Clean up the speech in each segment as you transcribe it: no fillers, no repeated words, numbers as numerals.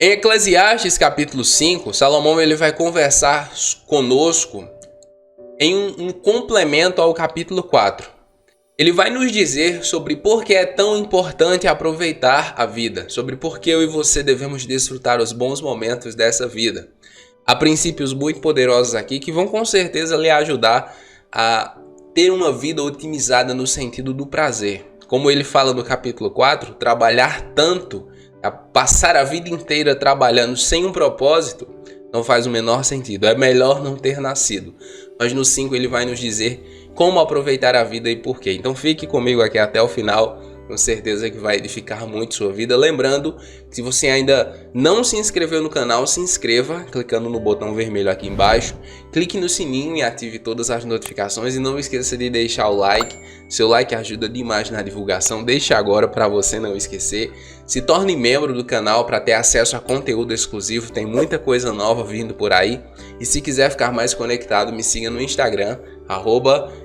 Em Eclesiastes capítulo 5, Salomão ele vai conversar conosco em um complemento ao capítulo 4. Ele vai nos dizer sobre por que é tão importante aproveitar a vida, sobre por que eu e você devemos desfrutar os bons momentos dessa vida. Há princípios muito poderosos aqui que vão com certeza lhe ajudar a ter uma vida otimizada no sentido do prazer. Como ele fala no capítulo 4, trabalhar tanto, passar a vida inteira trabalhando sem um propósito, não faz o menor sentido. É melhor não ter nascido. Mas no 5 ele vai nos dizer como aproveitar a vida e por quê. Então fique comigo aqui até o final, com certeza que vai edificar muito sua vida. Lembrando que se você ainda não se inscreveu no canal, se inscreva clicando no botão vermelho aqui embaixo. Clique no sininho e ative todas as notificações e não esqueça de deixar o like. Seu like ajuda demais na divulgação, deixe agora para você não esquecer. Se torne membro do canal para ter acesso a conteúdo exclusivo, tem muita coisa nova vindo por aí. E se quiser ficar mais conectado, me siga no Instagram,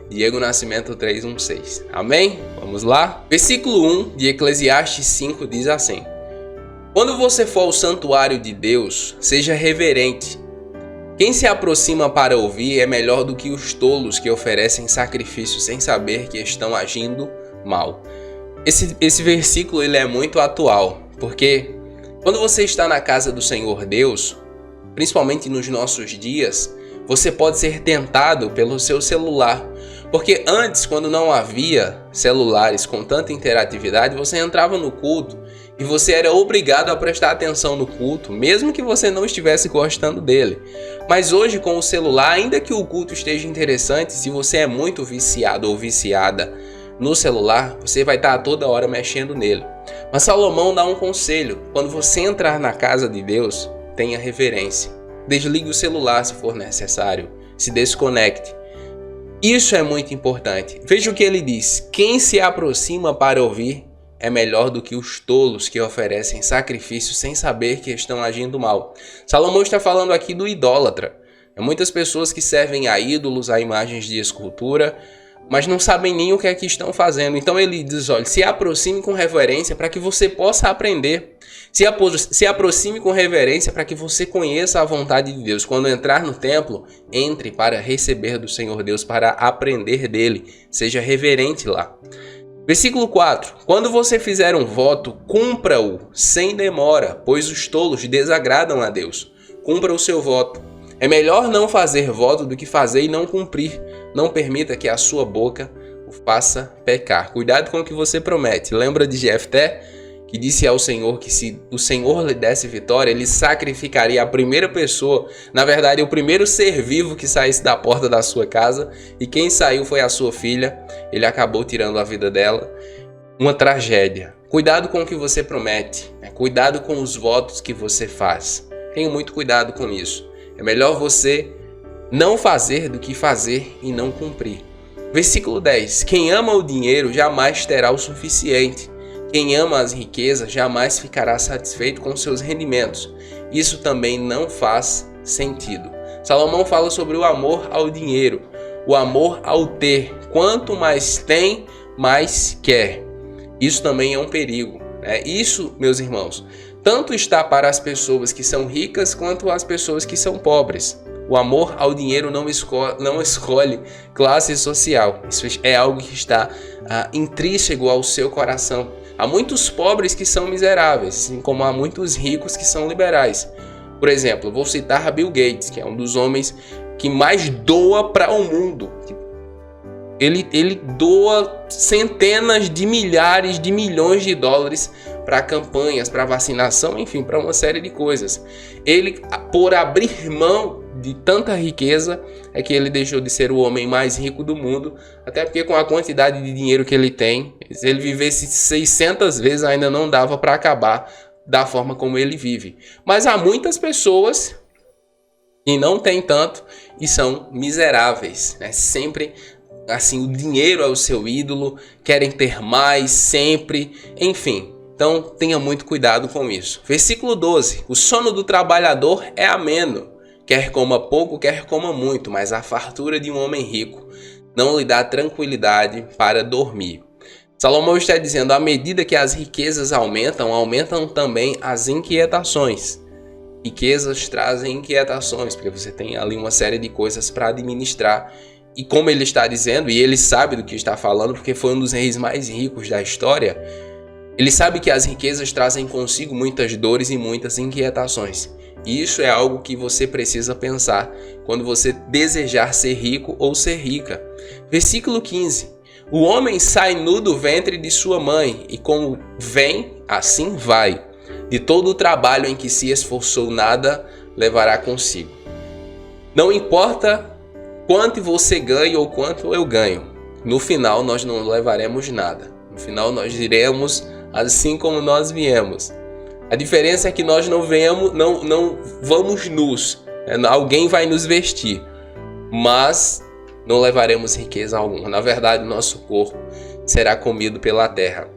@DiegoNascimento316. Amém? Vamos lá? Versículo 1 de Eclesiastes 5 diz assim: Quando você for ao santuário de Deus, seja reverente. Quem se aproxima para ouvir é melhor do que os tolos que oferecem sacrifício sem saber que estão agindo mal. Esse versículo ele é muito atual, porque quando você está na casa do Senhor Deus, principalmente nos nossos dias, você pode ser tentado pelo seu celular. Porque antes, quando não havia celulares com tanta interatividade, você entrava no culto e você era obrigado a prestar atenção no culto, mesmo que você não estivesse gostando dele. Mas hoje, com o celular, ainda que o culto esteja interessante, se você é muito viciado ou viciada no celular, você vai estar toda hora mexendo nele. Mas Salomão dá um conselho: quando você entrar na casa de Deus, tenha reverência. Desligue o celular se for necessário, se desconecte. Isso é muito importante. Veja o que ele diz: quem se aproxima para ouvir é melhor do que os tolos que oferecem sacrifício sem saber que estão agindo mal. Salomão está falando aqui do idólatra. Há muitas pessoas que servem a ídolos, a imagens de escultura, mas não sabem nem o que é que estão fazendo. Então ele diz, olha, se aproxime com reverência para que você possa aprender. Se aproxime com reverência para que você conheça a vontade de Deus. Quando entrar no templo, entre para receber do Senhor Deus, para aprender dele. Seja reverente lá. Versículo 4. Quando você fizer um voto, cumpra-o sem demora, pois os tolos desagradam a Deus. Cumpra o seu voto. É melhor não fazer voto do que fazer e não cumprir. Não permita que a sua boca o faça pecar. Cuidado com o que você promete. Lembra de Jefté, que disse ao Senhor que se o Senhor lhe desse vitória, ele sacrificaria a primeira pessoa, na verdade o primeiro ser vivo que saísse da porta da sua casa, e quem saiu foi a sua filha. Ele acabou tirando a vida dela. Uma tragédia. Cuidado com o que você promete, cuidado com os votos que você faz. Tenha muito cuidado com isso. É melhor você não fazer do que fazer e não cumprir. Versículo 10. Quem ama o dinheiro jamais terá o suficiente. Quem ama as riquezas jamais ficará satisfeito com seus rendimentos. Isso também não faz sentido. Salomão fala sobre o amor ao dinheiro, o amor ao ter. Quanto mais tem, mais quer. Isso também é um perigo. Isso, meus irmãos, tanto está para as pessoas que são ricas quanto as pessoas que são pobres. O amor ao dinheiro não escolhe classe social. Isso é algo que está intrínseco ao seu coração. Há muitos pobres que são miseráveis, assim como há muitos ricos que são liberais. Por exemplo, vou citar Bill Gates, que é um dos homens que mais doa para o mundo. Ele doa centenas de milhares de milhões de dólares para campanhas, para vacinação, enfim, para uma série de coisas. Ele, por abrir mão de tanta riqueza, é que ele deixou de ser o homem mais rico do mundo, até porque com a quantidade de dinheiro que ele tem, se ele vivesse 600 vezes ainda não dava para acabar da forma como ele vive. Mas há muitas pessoas que não têm tanto e são miseráveis, sempre assim, o dinheiro é o seu ídolo, querem ter mais sempre, enfim. Então tenha muito cuidado com isso. Versículo 12. O sono do trabalhador é ameno. Quer coma pouco, quer coma muito, mas a fartura de um homem rico não lhe dá tranquilidade para dormir. Salomão está dizendo, à medida que as riquezas aumentam, aumentam também as inquietações. riquezas trazem inquietações, porque você tem ali uma série de coisas para administrar. E como ele está dizendo, e ele sabe do que está falando, porque foi um dos reis mais ricos da história, ele sabe que as riquezas trazem consigo muitas dores e muitas inquietações. E isso é algo que você precisa pensar quando você desejar ser rico ou ser rica. Versículo 15. O homem sai nu do ventre de sua mãe, e como vem, assim vai. De todo o trabalho em que se esforçou, nada levará consigo. Não importa quanto você ganha ou quanto eu ganho, no final nós não levaremos nada. No final nós iremos assim como nós viemos. A diferença é que nós não vamos nus. Alguém vai nos vestir, mas não levaremos riqueza alguma. Na verdade, nosso corpo será comido pela terra.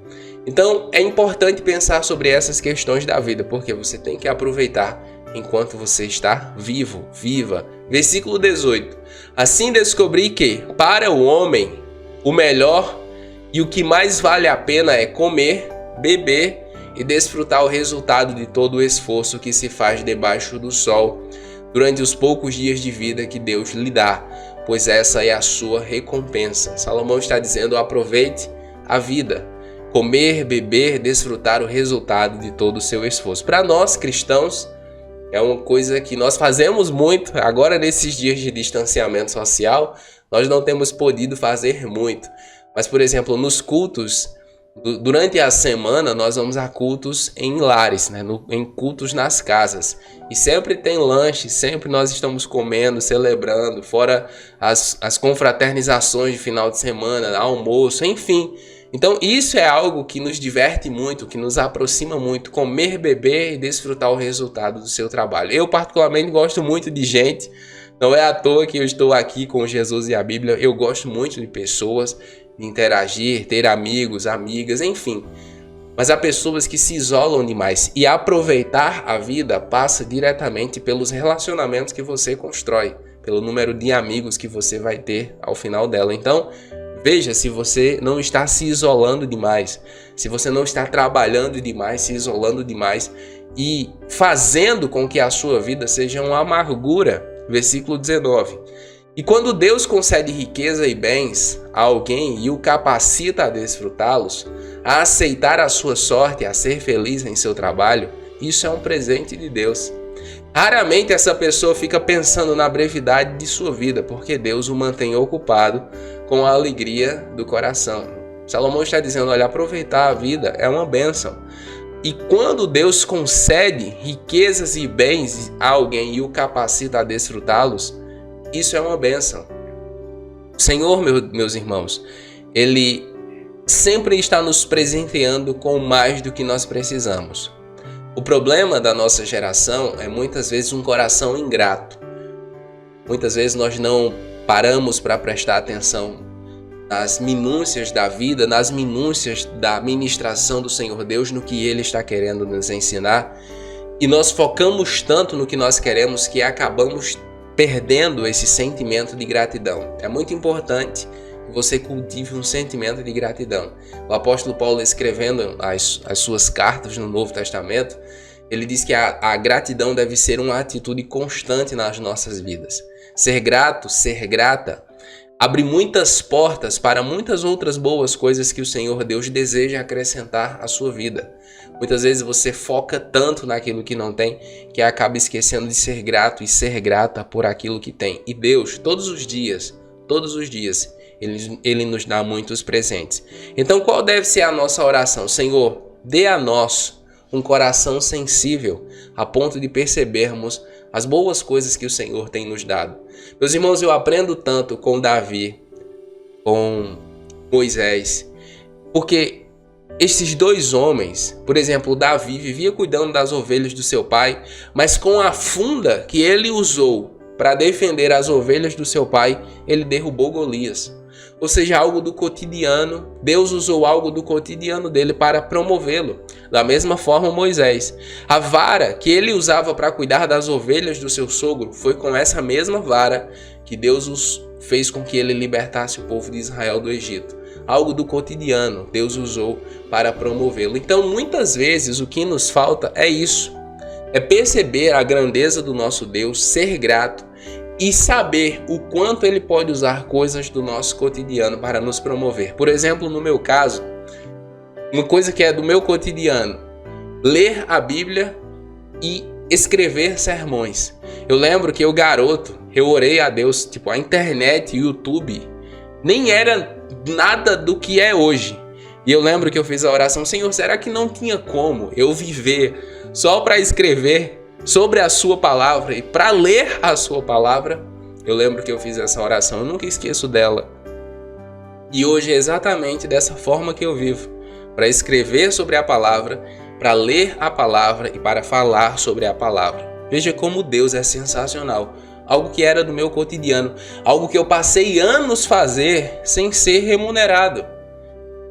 Então, é importante pensar sobre essas questões da vida, porque você tem que aproveitar enquanto você está vivo, viva. Versículo 18. Assim descobri que, para o homem, o melhor e o que mais vale a pena é comer, beber e desfrutar o resultado de todo o esforço que se faz debaixo do sol durante os poucos dias de vida que Deus lhe dá, pois essa é a sua recompensa. Salomão está dizendo: aproveite a vida, comer, beber, desfrutar o resultado de todo o seu esforço. Para nós cristãos, é uma coisa que nós fazemos muito. Agora, nesses dias de distanciamento social, nós não temos podido fazer muito. Mas, por exemplo, nos cultos, durante a semana, nós vamos a cultos em lares, em cultos nas casas. E sempre tem lanche, sempre nós estamos comendo, celebrando, fora as confraternizações de final de semana, almoço, enfim. Então isso é algo que nos diverte muito, que nos aproxima muito, comer, beber e desfrutar o resultado do seu trabalho. Eu particularmente gosto muito de gente, não é à toa que eu estou aqui com Jesus e a Bíblia. Eu gosto muito de pessoas, de interagir, ter amigos, amigas, enfim. Mas há pessoas que se isolam demais, e aproveitar a vida passa diretamente pelos relacionamentos que você constrói, pelo número de amigos que você vai ter ao final dela. Então, veja se você não está se isolando demais, se você não está trabalhando demais, se isolando demais e fazendo com que a sua vida seja uma amargura. Versículo 19. E quando Deus concede riqueza e bens a alguém e o capacita a desfrutá-los, a aceitar a sua sorte, a ser feliz em seu trabalho, isso é um presente de Deus. Raramente essa pessoa fica pensando na brevidade de sua vida, porque Deus o mantém ocupado com a alegria do coração. Salomão está dizendo: olha, aproveitar a vida é uma bênção. E quando Deus concede riquezas e bens a alguém e o capacita a desfrutá-los, isso é uma bênção. O Senhor, meus irmãos, Ele sempre está nos presenteando com mais do que nós precisamos. O problema da nossa geração é muitas vezes um coração ingrato. Muitas vezes nós não paramos para prestar atenção nas minúcias da vida, nas minúcias da ministração do Senhor Deus, no que Ele está querendo nos ensinar. E nós focamos tanto no que nós queremos que acabamos perdendo esse sentimento de gratidão. É muito importante que você cultive um sentimento de gratidão. O apóstolo Paulo, escrevendo as suas cartas no Novo Testamento, ele diz que a gratidão deve ser uma atitude constante nas nossas vidas. Ser grato, ser grata, abre muitas portas para muitas outras boas coisas que o Senhor Deus deseja acrescentar à sua vida. Muitas vezes você foca tanto naquilo que não tem, que acaba esquecendo de ser grato e ser grata por aquilo que tem. E Deus, todos os dias, Ele nos dá muitos presentes. Então, qual deve ser a nossa oração? Senhor, dê a nós um coração sensível, a ponto de percebermos as boas coisas que o Senhor tem nos dado. Meus irmãos, eu aprendo tanto com Davi, com Moisés, porque esses dois homens, por exemplo, Davi vivia cuidando das ovelhas do seu pai, mas com a funda que ele usou para defender as ovelhas do seu pai, ele derrubou Golias. Ou seja, algo do cotidiano, Deus usou algo do cotidiano dele para promovê-lo. Da mesma forma, Moisés. A vara que ele usava para cuidar das ovelhas do seu sogro, foi com essa mesma vara que Deus fez com que ele libertasse o povo de Israel do Egito. Algo do cotidiano, Deus usou para promovê-lo. Então, muitas vezes, o que nos falta é isso. É perceber a grandeza do nosso Deus, ser grato e saber o quanto Ele pode usar coisas do nosso cotidiano para nos promover. Por exemplo, no meu caso, uma coisa que é do meu cotidiano, ler a Bíblia e escrever sermões. Eu lembro que eu, garoto, eu orei a Deus, tipo, a internet, YouTube, nem era nada do que é hoje. E eu lembro que eu fiz a oração: Senhor, será que não tinha como eu viver só para escrever sobre a sua palavra e para ler a sua palavra? Eu lembro que eu fiz essa oração, eu nunca esqueço dela. E hoje é exatamente dessa forma que eu vivo, para escrever sobre a palavra, para ler a palavra e para falar sobre a palavra. Veja como Deus é sensacional. Algo que era do meu cotidiano, algo que eu passei anos fazer sem ser remunerado.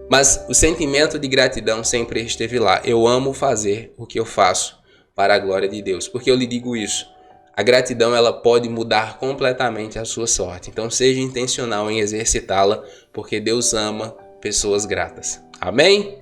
Mas o sentimento de gratidão sempre esteve lá. Eu amo fazer o que eu faço para a glória de Deus. Porque eu lhe digo isso, a gratidão ela pode mudar completamente a sua sorte. Então seja intencional em exercitá-la, porque Deus ama pessoas gratas. Amém?